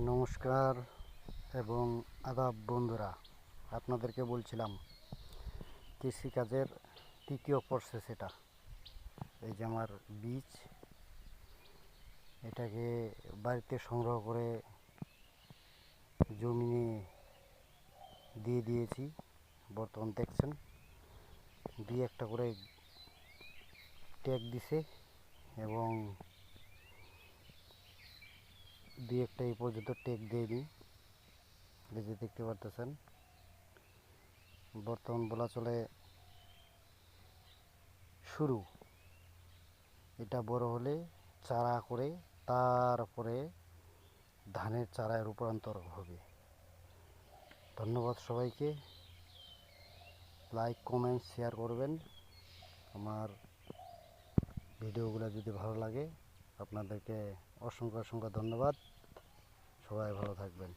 নমস্কার এবং আদাব বন্ধুরা, আপনাদেরকে বলছিলাম কৃষিকাজের তৃতীয় প্রসেস এটা। এই যে আমার বীজ, এটাকে বাড়িতে সংগ্রহ করে জমিনে দিয়ে দিয়েছি। বর্তমান দেখছেন দুই একটা করে ট্যাগ দিছে এবং দুই একটা এই পর্যন্ত ট্যাগ দেয়নি। এই যে দেখতে পারতেছেন, বর্তমান বলা চলে শুরু। এটা বড় হলে চারা করে তারপরে ধানের চারায় রূপান্তর হবে। ধন্যবাদ সবাইকে। লাইক, কমেন্ট, শেয়ার করবেন। আমার ভিডিওগুলো যদি ভালো লাগে আপনাদেরকে অসংখ্য অসংখ্য ধন্যবাদ। সবাই ভালো থাকবেন।